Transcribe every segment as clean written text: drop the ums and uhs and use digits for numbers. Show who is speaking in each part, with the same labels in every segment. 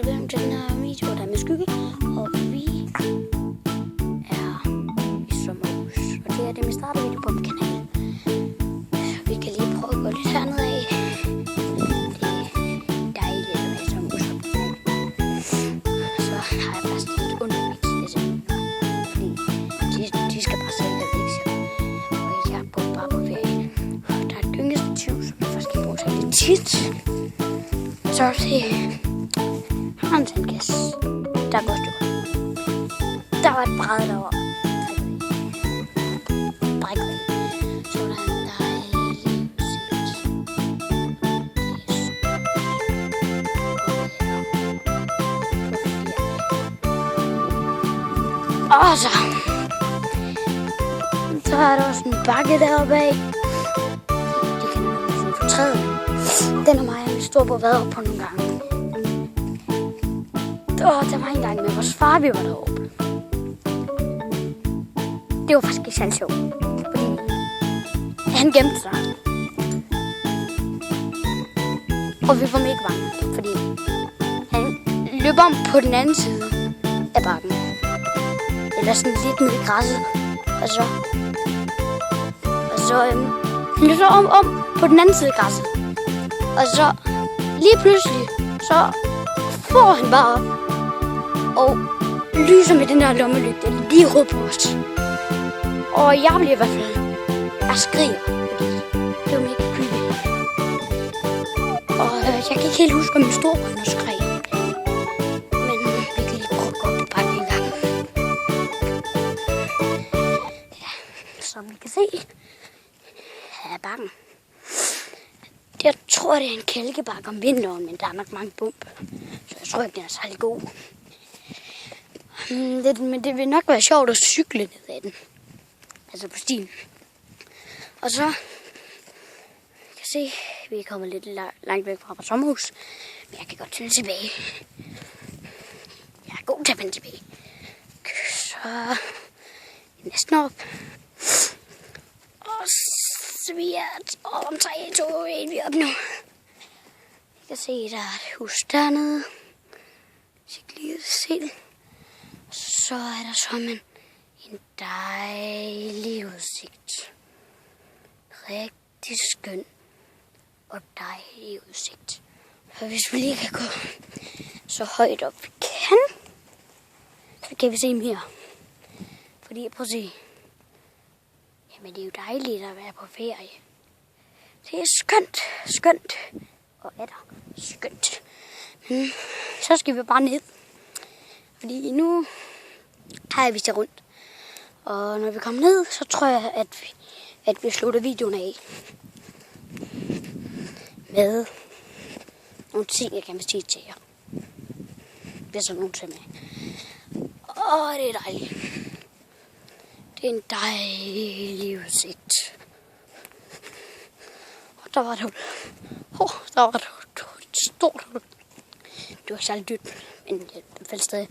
Speaker 1: velkommen til den her video, der er med skygge, og vi er i sommerhus, og det er det, vi starter video på min kanal. Vi kan lige prøve at gå lidt hernede af. Det er dejligt at være i sommerhus. Så har jeg bare sådan lidt undervækst, fordi de skal bare selv have lektier, og jeg bor bare på ferie. Der er et gyngestativ, som jeg faktisk kan bruge sig lidt tit. Så det har en sandkasse. Der er godt stykker. Der var et bræde, der var brækket i. Så der er en dejlig udsigt. Og så er der også en bakke deroppe af. De kan man fortræde. Den er mig, jeg står på været på nogle gange. Der var en gang med vores far, vi var deroppe. Det var faktisk ikke særlig sjovt, fordi han gemte sig. Og vi var mega bange, fordi han løb om på den anden side af bakken. Eller sådan lidt ned i græsset. Og så han løb om på den anden side af græsset. Og så lige pludselig, så får han bare op og lyser med den der lommelygte lige rød på os. Og jeg bliver i hvert fald, jeg skriger, fordi det var mega creepy. Og jeg kan ikke helt huske, om min storebror nu skreg. Men vi kan lige prøve at gå op på bakken en gang. Ja, som I kan se, her er bakken. Jeg tror, det er en kælkebakke om vinteren, men der er nok mange bump. Så jeg tror ikke, den er særlig god. Men det vil nok være sjovt at cykle ned ad den. Altså på stien. Og så kan jeg se, vi er kommet lidt langt væk fra vores sommerhus. Men jeg kan godt tage tilbage. Jeg er god til at vende tilbage. Så næsten op. Og vi er om 3, 2, 1, vi er op nu. I kan se, der er et hus dernede. Så jeg kan lige se det. Så er der som en dejlig udsigt. Rigtig skøn og dejlig udsigt. Og hvis vi lige kan gå så højt op vi kan, så kan vi se mere. Fordi prøv at se. Jamen det er jo dejligt at være på ferie. Det er skønt. Og er der skønt. Men så skal vi bare ned. Fordi nu har jeg vist det rundt. Og når vi kommer ned, så tror jeg, at vi slutter videoen af. Med nogle ting, jeg kan sige til jer. Det er sådan nogle til mig. Det er dejligt. Det er en dejlig udsigt. Og der var et hul. Der var et stort hul. Det var ikke særlig dyrt, men jeg faldt stadig.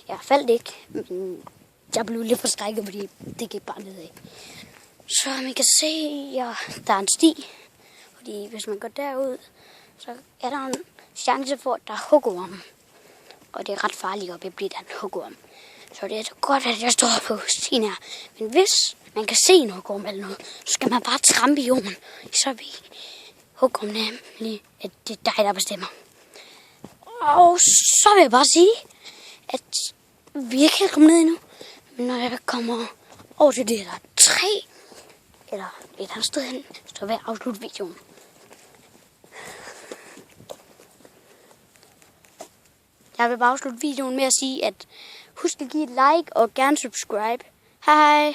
Speaker 1: Jeg faldt ikke, men jeg blev lidt forskrækket, fordi det gik bare nedad. Så man kan se, at der er en sti. Fordi hvis man går derud, så er der en chance for, at der er hugorm. Og det er ret farligt at blive der en hugorm. Så det er så godt, at jeg står på stien her. Men hvis man kan se en hugorm eller noget, så skal man bare trampe i jorden. Så vil hugormen nemlig, at det er dig, der bestemmer. Og så vil jeg bare sige, at vi ikke kan komme ned endnu. Men når jeg kommer over til det der træ, eller et andet sted hen, så vil jeg afslutte videoen. Jeg vil bare afslutte videoen med at sige, at husk at give et like og gerne subscribe. Hej hej!